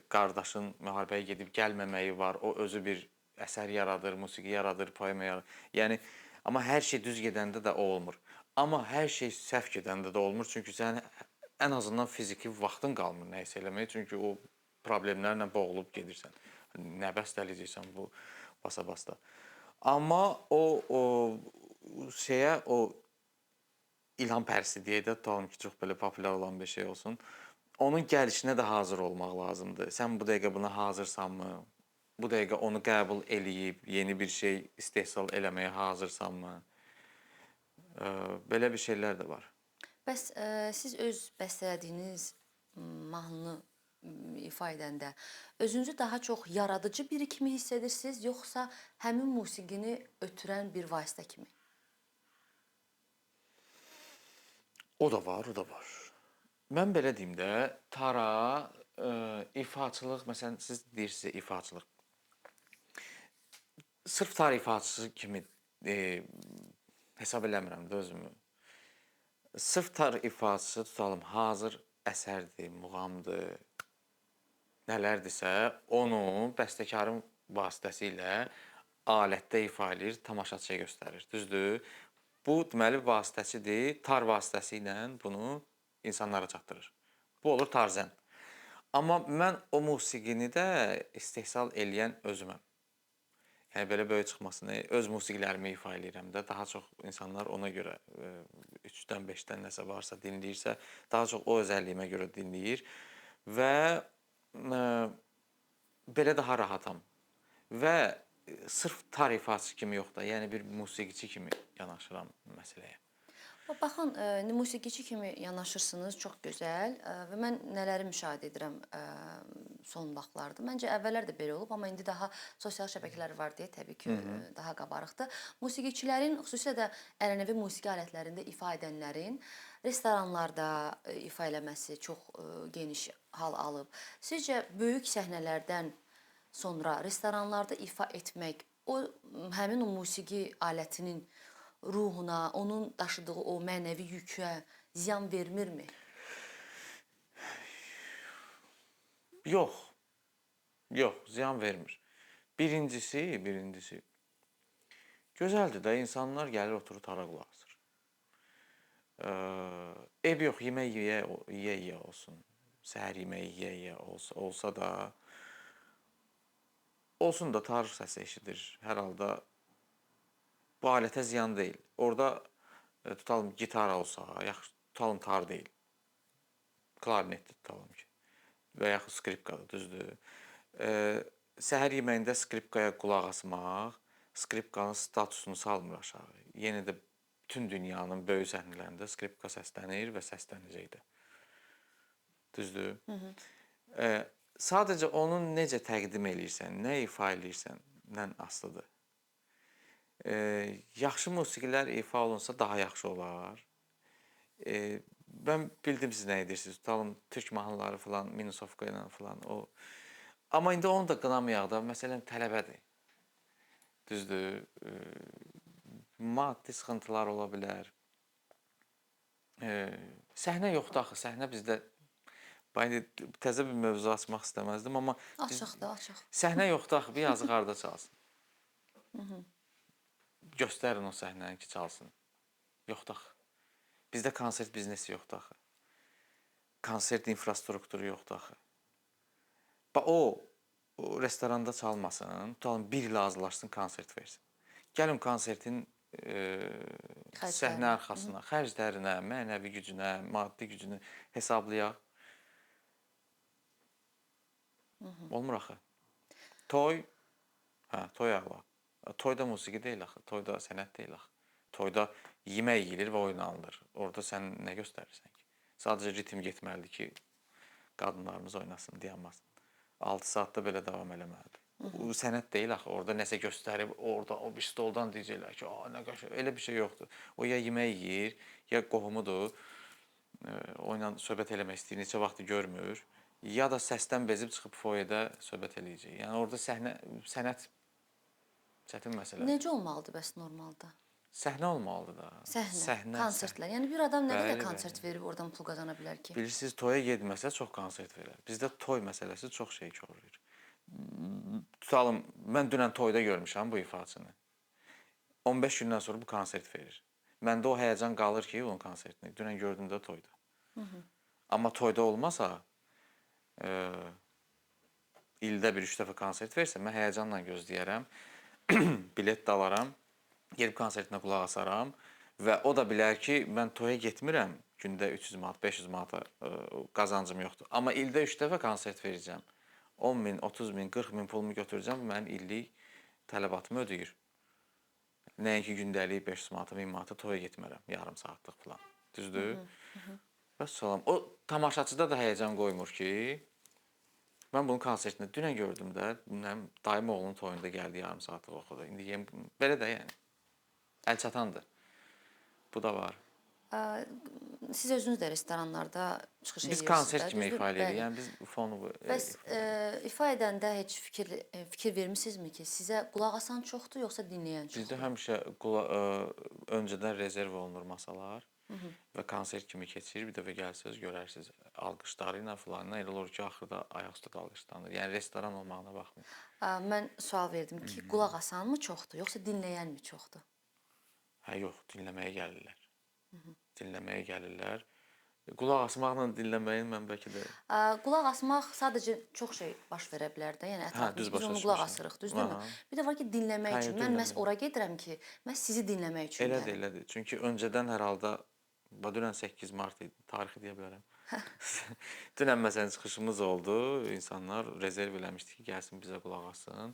[SPEAKER 2] Qardaşın müharibəyə gedib gəlməməyi var. O özü bir əsər yaradır, musiqi yaradır, poema yaradır. Yəni, amma hər şey düz gedəndə də o olmur. Amma hər şey səhv gedəndə də olmur. Çünki sən ən azından fiziki vaxtın qalmır nə isə eləməyə. Çünki o problemlərlə boğulub gedirsən. Nə bəstələyəcəksən bu basa-basta. Amma o İlham Pərisi deyək də, tutalım ki, çox belə populyar olan bir şey olsun. Onun gəlişinə də hazır olmaq lazımdır. Sən bu dəqiqə buna hazırsanmı? Bu dəqiqə onu qəbul eləyib, yeni bir şey istehsal eləməyə hazırsanmı? Belə bir şeylər də var.
[SPEAKER 1] Bəs siz öz bəstələdiyiniz mahnını ifa edəndə özünüzü daha çox yaradıcı biri kimi hiss edirsiniz, yoxsa həmin musiqini ötürən bir vasitə kimi?
[SPEAKER 2] O da var, o da var. Mən belə deyim də, tara, ifaçılıq, məsələn, siz deyirsiniz ifaçılıq. Sırf tar ifaçısı kimi hesab eləmirəm də özümü. Sırf tar ifaçısı tutalım, hazır əsərdir, muğamdır, nələrdirsə, onu bəstəkarın vasitəsilə alətdə ifa edir, tamaşaçıya göstərir. Düzdür? Bu, deməli, vasitəsidir. Tar vasitəsilə bunu insanlara çatdırır. Bu olur tarzən. Amma mən o musiqini də istehsal eləyən özüməm. Yəni, belə böyük çıxmasını öz musiqilərimi ifa eləyirəm də. Daha çox insanlar ona görə 3-dən, 5-dən nəsə varsa dinləyirsə, daha çox o özəlliyimə görə dinləyir. Və belə daha rahatam. Və sırf tar ifaçısı kimi yox da, yəni bir musiqiçi kimi yanaşıram məsələyə.
[SPEAKER 1] Baxın, musiqiçi kimi yanaşırsınız, çox gözəl və mən nələri müşahidə edirəm son vaxtlarda. Məncə əvvəllər də belə olub, amma indi daha sosial şəbəkələr var deyə təbii ki, daha qabarıqdır. Musiqiçilərin, xüsusilə də ənənəvi musiqi alətlərində ifa edənlərin restoranlarda ifa eləməsi çox geniş hal alıb. Sizcə, böyük səhnələrdən sonra restoranlarda ifa etmək, həmin o musiqi alətinin ruhuna, onun daşıdığı o mənəvi yükə ziyan vermirmi?
[SPEAKER 2] Yox. Yox, ziyan vermir. Birincisi, gözəldir də, insanlar gəlir, oturur, tara qulaq asır. ev yox, yemək yeyə olsun. Səhər yeməyi yeyə olsa da olsun da tar səsi eşidir. Hər halda bu alətə ziyan deyil. Orada tutalım gitara olsa, yaxşı tutalım tar deyil. Klarnetdir tutalım ki. Və yaxud skripkadır, düzdür. Səhər yeməyində skripkaya qulaq asmaq, skripkanın statusunu salmır aşağı. Yenə də bütün dünyanın böyük səhnələrində skripka səslənir və səslənəcək də. Düzdür? Sadəcə onun necə təqdim eləyirsən, nə ifa eləyirsən asılıdır. Yaxşı musiqilər ifa olunsa daha yaxşı olar. Mən bildim siz nə edirsiniz. Tutalım türk mahnıları falan, minusovka ilə falan o. Amma indi onu da qınamayaq da. Məsələn tələbədir. Düzdür? Maddi sıxıntılar ola bilər. Səhnə yoxdur axı. Səhnə bizdə təzə bir mövzu açmaq istəməzdim, amma
[SPEAKER 1] Açıq da, açıq.
[SPEAKER 2] Səhnə yoxdur axı. Bir yazıq harda çalsın. Göstərin o səhnəni ki, çalsın. Yoxdur axı. Bizdə konsert biznesi yoxdur axı. Konsert infrastrukturu yoxdur axı. O restoranda çalmasın, tutalım bir il azlaşsın, konsert versin. Gəlin konsertin səhnə arxasına, xərclərinə, mənəvi gücünə, maddi gücünü hesablayaq. Olmur axı. Toy, toy ağla. Toyda musiqi deyil axı, toyda sənət deyil axı. Toyda yemək yeyilir və oynanılır. Orada sən nə göstərirsən ki? Sadəcə ritim getməlidir ki, qadınlarımız oynasın, dayanmasın. 6 saatda belə davam eləməlidir. O sənət deyil axı. Orada nəsə göstərib, orada o bir stoldan deyəcəklər ki, nə qəşəng. Elə bir şey yoxdur. O ya yemək yeyir, ya qohumudur. Onunla söhbət eləmək istəyir, neçə vaxtı görmür. Ya da səsdən bezib çıxıb foyedə söhbət eləyəcək. Yəni orada sənət çətin məsələdir.
[SPEAKER 1] Necə olmalıdır bəs normalda?
[SPEAKER 2] Səhnə olmalıdır da.
[SPEAKER 1] Səhnə, konsertlər. Yəni bir adam nə qədər konsert verib oradan pul qazana bilər ki?
[SPEAKER 2] Bilirsiniz, toya getməsə çox konsert verər. Bizdə toy məsələsi çox şey korlayır. Tutalım, mən dünən toyda görmüşəm bu ifaçını. 15 gündən sonra bu konsert verir. Məndə o həyəcan qalır ki, onun konsertini. Dünən gördüm də toyda. Amma toyda olmasa, ildə bir 3 dəfə konsert versə, mən həyəcanla gözləyərəm. Bilet də alaram. Gelib konsertinə qulaq asaram və o da bilər ki, mən toya getmirəm, gündə 300 manat, 500 manata qazancım yoxdur. Amma ildə 3 dəfə konsert verəcəm. 10 min, 30 min, 40 min pulumu götürəcəm, mənim illik tələbatımı ödəyir. Nəinki gündəlik 500 manata, 1000 manata toya getmərəm, yarım saatlıq falan. Düzdür? Və salam. O tamaşaçıda da həyəcan qoymur ki, mən bunun konsertini dünən gördüm də, dayım oğlunun toyunda gəldi yarım saatlıq oxudu. İndi belə də yəni. Əl çatandır. Bu da var.
[SPEAKER 1] Siz özünüz də restoranlarda çıxış edirsiniz.
[SPEAKER 2] Biz konsert kimi ifa edirik. Yəni biz fonu
[SPEAKER 1] Bəs ifa edəndə heç fikir vermisinizmi ki, sizə qulaq asan çoxdur, yoxsa dinləyən çoxdur?
[SPEAKER 2] Bizdə həmişə öncədən rezerv olunur masalar və konsert kimi keçir. Bir dəfə gəlsiniz, görərsiniz alqışları ilə falan. Elə olur ki, axırda ayaq üstə alqışlanır. Yəni restoran olmağına baxmır.
[SPEAKER 1] Mən sual verdim ki, qulaq asan mı çoxdur, yoxsa dinləyən mi çoxdur?
[SPEAKER 2] Hə, yox, dinləməyə gəlirlər. Dinləməyə gəlirlər. Qulaq asmaqla dinləməyin mən bəlkə də...
[SPEAKER 1] Qulaq asmaq sadəcə çox şey baş verə bilər də. Yəni ətrafımızda biz onu qulaq asırıq, düzdürmü? Bir də var ki, dinləmək üçün. Mən məhz ora gedirəm ki, məhz sizi dinləmək üçün.
[SPEAKER 2] Elədir, elədir. Çünki öncədən hər halda, dünən 8 mart idi, tarixi deyə bilərəm. Dünən məsələn çıxışımız oldu, insanlar rezerv eləmişdi ki, gəlsin bizə qulaq asın.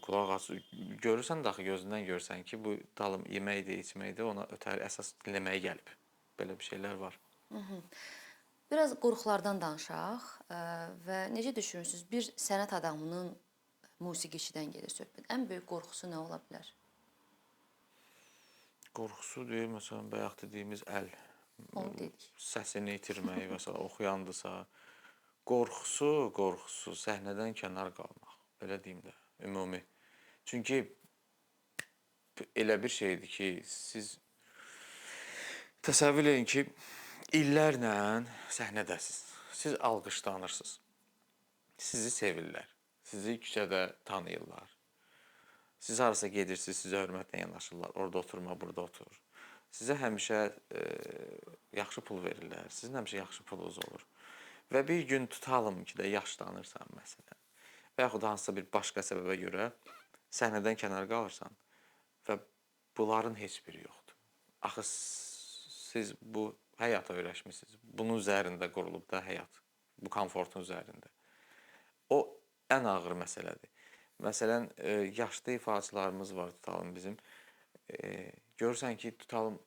[SPEAKER 2] Qulaq as, görürsən də axı gözündən görsən ki, bu dalım yeməkdir, içməkdir, ona ötəri əsas dinləməyə gəlib. Belə bir şeylər var.
[SPEAKER 1] Biraz qorxulardan danışaq və necə düşünürsünüz, bir sənət adamının musiqiçidən gedir söhbət. Ən böyük qorxusu nə ola bilər?
[SPEAKER 2] Qorxusu deyil, məsələn, bayaq dediyimiz əl, səsini itirmək və s. oxuyandısa, qorxusu səhnədən kənar qalmaq, belə deyim də. Ümumi. Çünki elə bir şeydir ki, siz təsəvvür edin ki, illərlə səhnədəsiz. Siz alqışlanırsınız. Sizi sevirlər. Sizi küçədə tanıyırlar. Siz harasa gedirsiniz, sizə hörmətlə yanaşırlar. Orada oturma, burada otur. sizə həmişə yaxşı pul verirlər. Sizin həmişə yaxşı pulunuz olur. Və bir gün tutalım ki də yaşlanırsan məsələn. Və yaxud hansısa bir başqa səbəbə görə səhnədən kənar qalırsan və bunların heç biri yoxdur. Axı siz bu həyata öyrəşmisiniz. Bunun üzərində qurulub da həyat. Bu komfortun üzərində. O ən ağır məsələdir. Məsələn, yaşlı ifaçılarımız var tutalım bizim. Görürsən ki, tutalım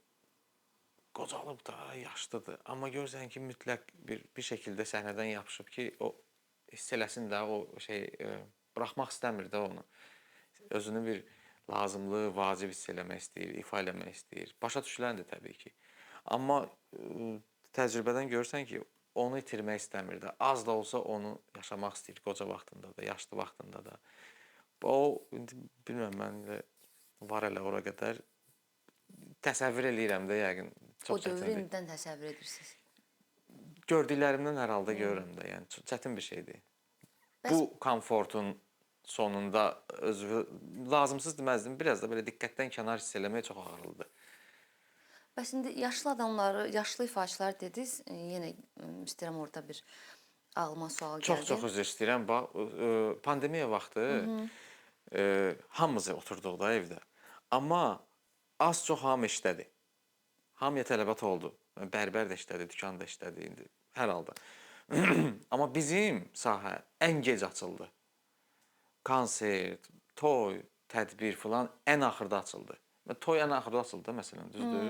[SPEAKER 2] qocalıb da, yaşlıdır. Amma görürsən ki, mütləq bir şəkildə səhnədən yapışıb ki, o hiss eləsin də, o buraxmaq istəmir də onu. Özünü bir lazımlı, vacib hiss eləmək istəyir, ifa eləmək istəyir. Başa düşüləndir təbii ki. Amma təcrübədən görürsən ki, onu itirmək istəmir də. Az da olsa onu yaşamaq istəyir qoca vaxtında da, yaşlı vaxtında da. O, bilmirəm, mən var elə ora qədər təsəvvür eləyirəm də yəqin.
[SPEAKER 1] O dövrü indidən təsəvvür edirsiniz.
[SPEAKER 2] Gördüklərimdən hər halda görürəm də, yəni çətin bir şeydir. Bu komfortun sonunda özü lazımsız deməzdim, biraz da belə diqqətdən kənar hiss eləmək çox ağırlıdır.
[SPEAKER 1] Bəs indi yaşlı adamları, yaşlı ifaçılar dediniz, yenə istəyirəm orada bir ağlıma sual gəldi.
[SPEAKER 2] Çox üzr istəyirəm. Bax, pandemiya vaxtı hamımız oturduq da evdə. Amma az-çox hamı işlədi. Hamıya tələbat oldu. Bərbər də işlədi, dükan da işlədi indi hər halda. Amma bizim sahə ən gec açıldı. Konsert, toy, tədbir filan ən axırda açıldı. Toy ən axırda açıldı məsələn, düzdür?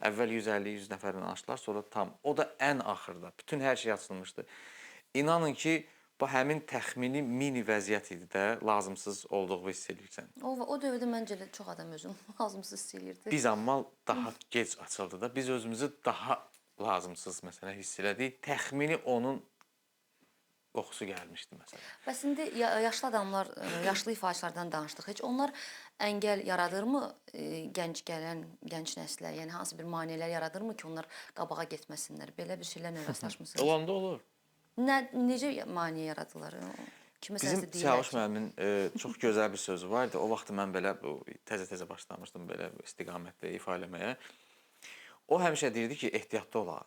[SPEAKER 2] Əvvəl 150-100 nəfərlə açdılar, sonra tam. O da ən axırda. Bütün hər şey açılmışdı. İnanın ki, bu həmin təxmini mini vəziyyət idi də, lazımsız olduğu hiss edirsən.
[SPEAKER 1] O dövrdə məncə çox adam özünü lazımsız hiss edirdi.
[SPEAKER 2] Biz amma daha gec açıldı da, biz özümüzü daha lazımsız məsələn hiss elədik. Təxmini onun qoxusu gəlmişdi məsələn.
[SPEAKER 1] Bəs indi yaşlı adamlar, yaşlı ifaçılardan danışdıq. Heç onlar əngəl yaradırmı gənc nəslə? Yəni hansı bir maneələr yaradırmı ki, onlar qabağa getməsinlər? Belə bir şeylərlə rastlaşmısınız?
[SPEAKER 2] Olanda olur.
[SPEAKER 1] Necə maneə yaradırlar?
[SPEAKER 2] Bizim Çavuş müəllimin çox gözəl bir sözü var idi. O vaxt mən belə təzə-təzə başlamışdım belə istiqamətdə ifa eləməyə. O həmişə deyirdi ki, ehtiyatlı olaq.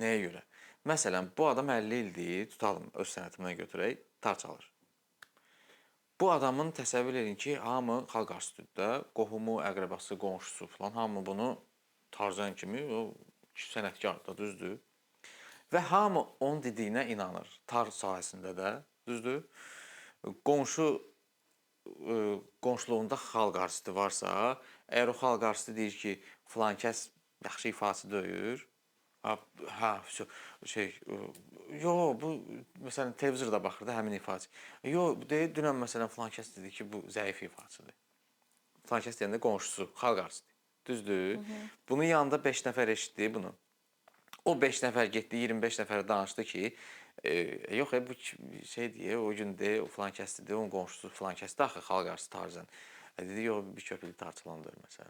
[SPEAKER 2] Nəyə görə? Məsələn, bu adam 50 ildir, tutalım öz sənətimdən götürək, tar çalır. Bu adamın təsəvvür edin ki, hamı xalq artistüddə, qohumu, əqrəbası, qonşusu falan, hamı bunu tarzan kimi, o sənətkar da, düzdür. Və hamı onun dediyinə inanır, tar sahəsində də, düzdür. Qonşuluğunda xalq artisti varsa, əgər o xalq artisti deyir ki, filan kəs yaxşı ifaçı döyür, bu, məsələn, televizorda baxır da həmin ifaçı. Dünən, məsələn, filan kəs dedi ki, bu zəif ifaçıdır. Filan kəs deyəndə qonşusu, xalq artisti, düzdür. Bunun yanında 5 nəfər eşitdi bunu. O 5 nəfər getdi, 25 nəfər danışdı ki, yox, bu şey deyə, o gün deyə, o filan kəsdir, onun qonşusu filan kəsdir, axı xalq artisti tarzən. Dedi, yox, bir köpüklü tarçılandır məsələn.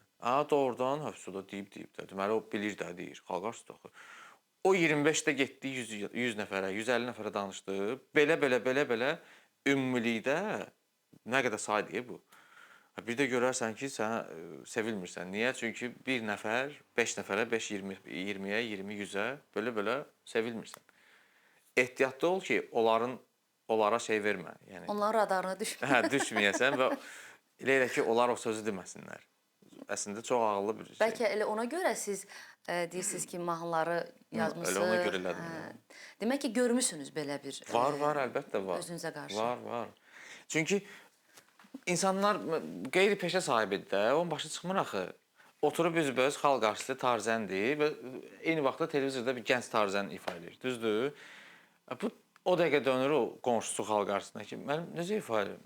[SPEAKER 2] Doğrudan, hövsüdə deyib də. Deməli, o bilir də, deyir, xalq artisti axı. O 25-də getdi 100 nəfərə, 150 nəfərə danışdı. Belə, ümumilikdə nə qədər saydır bu? Bir də görərsən ki, sən sevilmirsən. Niyə? Çünki bir nəfər 5 nəfərə, 5 20-yə, 20 100-ə belə sevilmirsən. Ehtiyatlı ol ki, onlara şey vermə. Yəni
[SPEAKER 1] onların radarına düşmə.
[SPEAKER 2] Düşməyəsən və elə ki, onlar o sözü deməsinlər. Əslində çox ağıllı bir şey.
[SPEAKER 1] Bəlkə elə ona görə siz deyirsiniz ki, mahnıları yazmısınız.
[SPEAKER 2] Elə ona görə elədim.
[SPEAKER 1] Demək ki, görmüsünüz belə bir
[SPEAKER 2] Var, əlbəttə var.
[SPEAKER 1] Özünüzə qarşı.
[SPEAKER 2] Var. Çünki insanlar qeyri-peşə sahibidir də, onun başı çıxmır axı. Oturub üzbəüz xalq artisti tarzəndir və eyni vaxtda televizorda bir gənc tarzən ifa edir, düzdür? Bu o dəqiqə dönür o qonşusu xalq artistinə ki, mənim necə ifa edirəm?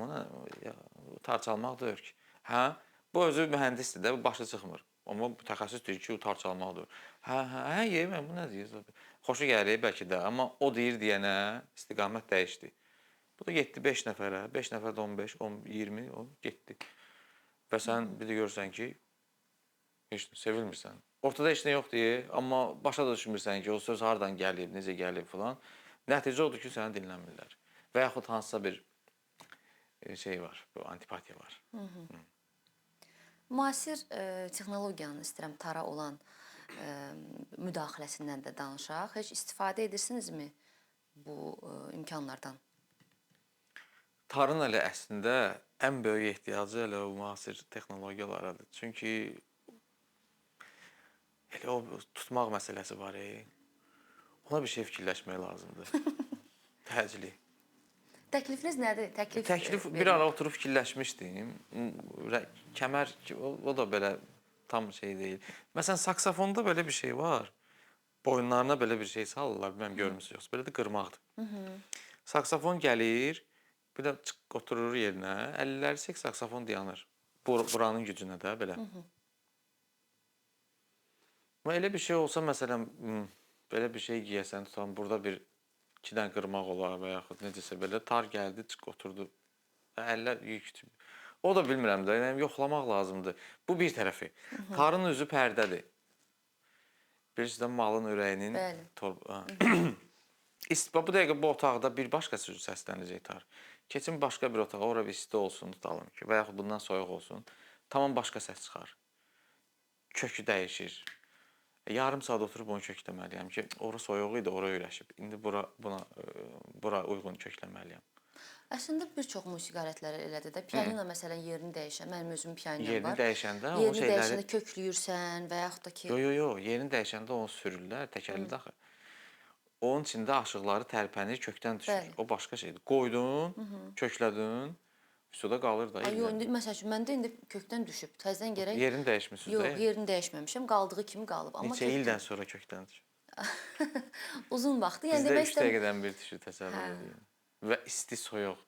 [SPEAKER 2] Ona tar çalmaq deyir ki. Bu özü mühəndisdir də, bu başı çıxmır. Amma mütəxəssis deyir ki, o tar çalmaq deyir. Mən bu nə deyir? Xoşu gəlir bəlkə də, amma o deyir deyənə istiqamət dəyişdi. Bu da getdi 5 nəfərə, 5 nəfər də 15, 10, 20, o getdi. Və sən bir də görürsən ki, heç sevilmirsən. Ortada heç nə yoxdur, amma başa da düşmürsən ki, o söz hardan gəlib, necə gəlib filan. Nəticə odur ki, səni dinləmirlər. Və yaxud hansısa bir şey var, antipatiya var.
[SPEAKER 1] Müasir texnologiyanın istəyirəm tara olan müdaxiləsindən də danışaq. Heç istifadə edirsinizmi bu imkanlardan?
[SPEAKER 2] Tarın elə əslində ən böyük ehtiyacı elə o müasir texnologiyalardır. Çünki elə o tutmaq məsələsi var. Ona bir şey fikirləşmək lazımdır. Təcili.
[SPEAKER 1] Təklifiniz nədir?
[SPEAKER 2] Təklif bir ara oturub fikirləşmişdim. Kəmər o da belə tam şey deyil. Məsələn, saksafonda belə bir şey var. Boyunlarına belə bir şey salırlar. Bilməm görmüsünüz yoxsa. Belə də qırmaqdır. Saksafon gəlir, bir də oturur yerinə, əlləri çək, saksafon dayanır. Buranın gücünə də belə. Elə bir şey olsa, məsələn, belə bir şey giyəsən, tutan, burada bir 2 dənə qırmaq olar və yaxud necəsə belə, tar gəldi, oturdu. Əllər yükdür. O da bilmirəm də, yəni yoxlamaq lazımdır. Bu bir tərəfi. Tarın üzü pərdədir. Bilirsiniz də, malın ürəyinin... Bu dəqiqə bu otaqda bir başqa sözü səslənəcək tar. Keçin başqa bir otağa, ora bir isti olsun, tutalım ki, və yaxud bundan soyuq olsun. Tamam başqa səs çıxar. Kökü dəyişir. Yarım saat oturub onu kökləməliyəm ki, ora soyuq idi, ora öyrəşib. İndi bura uyğun kökləməliyəm.
[SPEAKER 1] Əslində bir çox musiqi alətləri elədir də. Pianino məsələn yerini dəyişən, mənim özüm pianinom var.
[SPEAKER 2] Yerini dəyişəndə o
[SPEAKER 1] Yerini
[SPEAKER 2] şeyləri...
[SPEAKER 1] dəyişəndə kökləyirsən və yaxud da ki...
[SPEAKER 2] Yox, yerini dəyişəndə onu sürürlər, təkərlidir axı. Onun içində aşıqları tərpənir, kökdən düşür. O başqa şeydir. Qoydun, köklədin, üstüdə qalır da.
[SPEAKER 1] Yox, məsəl üçün, məndə indi kökdən düşüb. Təzədən gərək...
[SPEAKER 2] Yerini dəyişmişsiniz də?
[SPEAKER 1] Yox, yerini dəyişməmişəm. Qaldığı kimi qalıb.
[SPEAKER 2] Neçə ildən sonra kökdən düşür?
[SPEAKER 1] Uzun vaxtı.
[SPEAKER 2] Bizdə 3 dəqiqədən bir düşür, təsəvvür edin. Və isti, soyuq.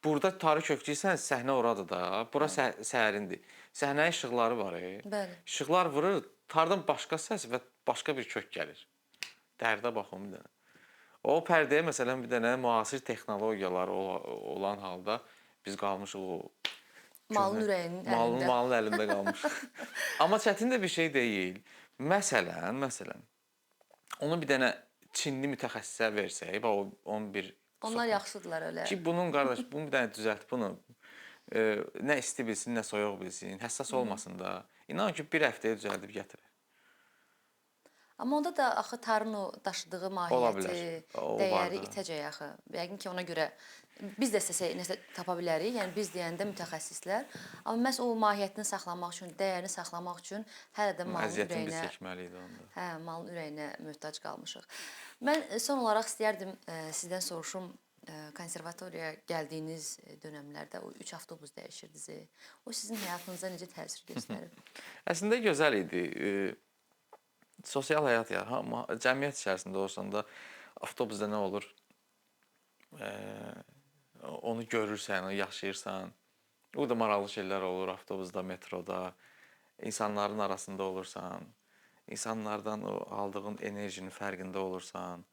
[SPEAKER 2] Burada tarı kökləyirsən, səhnə oradır da. Bura səhərindir. Səhnəyə işıqları var.
[SPEAKER 1] Bəli.
[SPEAKER 2] İşıqlar vurur, tardan başqa səs və başqa bir kök gəlir. Dərdə baxın bir dənə. O pərdəyə məsələn bir dənə müasir texnologiyalar olan halda biz qalmışıq o...
[SPEAKER 1] Malın ürəyinin əlində.
[SPEAKER 2] Malın əlində qalmışıq. Amma çətin də bir şey deyil. Məsələn, onu bir dənə Çinli mütəxəssisə versək, onun bir...
[SPEAKER 1] Onlar yaxşıdırlar öyle.
[SPEAKER 2] Ki bunun qardaş, bunu bir dənə düzəlt, bunu nə isti bilsin, nə soyuq bilsin, həssas olmasın da. İnan ki, bir həftəyə düzəldib gətirir.
[SPEAKER 1] Amma onda da axı tarın o daşıdığı mahiyyəti, dəyəri itəcək axı. Yəqin ki, ona görə biz də nəsə tapa bilərik. Yəni biz deyəndə mütəxəssislər. Amma məhz o mahiyyətini saxlamaq üçün, dəyərini saxlamaq üçün hələ də malın ürəyinə...
[SPEAKER 2] Əziyyətini biz çəkməliydik onda.
[SPEAKER 1] Hə, malın ürəyinə möhtac qalmışıq. Mən son olaraq istəyərdim sizdən soruşum, konservatoriyaya gəldiyiniz dönəmlərdə o 3 avtobus dəyişirdiniz. O sizin həyatınıza necə təsir göstərib?
[SPEAKER 2] Əslində gözəl idi. Sosial həyat ya, cəmiyyət içərisində olsan da avtobusda nə olur? Onu görürsən, onu yaşayırsan. O da maraqlı şeylər olur avtobusda, metroda. İnsanların arasında olursan. İnsanlardan o aldığın enerjinin fərqində olursan.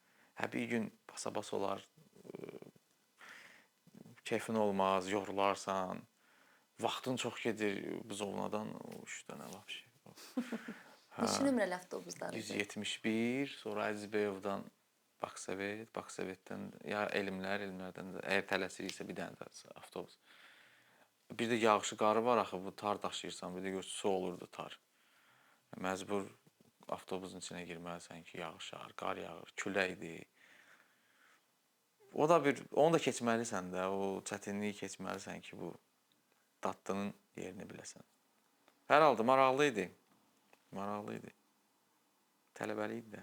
[SPEAKER 2] Bir gün basa-bas olar. Keyfin olmaz, yorularsan. Vaxtın çox gedir. Buzovnadan 3 dənə laf şey.
[SPEAKER 1] Neçə nömrəli avtobuslar?
[SPEAKER 2] 171, sonra Əzizbəyovdan Baksovet, Baksovetdən ya elmlərdən də, əgər tələsiriksə bir dənə də avtobus. Bir də yağışı qarı var axı, bu tar daşıyırsan, bir də gör su olurdu tar. Məcbur avtobusun içinə girməlisən ki, yağış yağır, qar yağır, küləkdir. Onu da keçməlisən də, o çətinliyi keçməlisən ki, bu daddının yerini biləsən. Hər halda maraqlı idi. Maraqlı idi. Tələbəli idi də.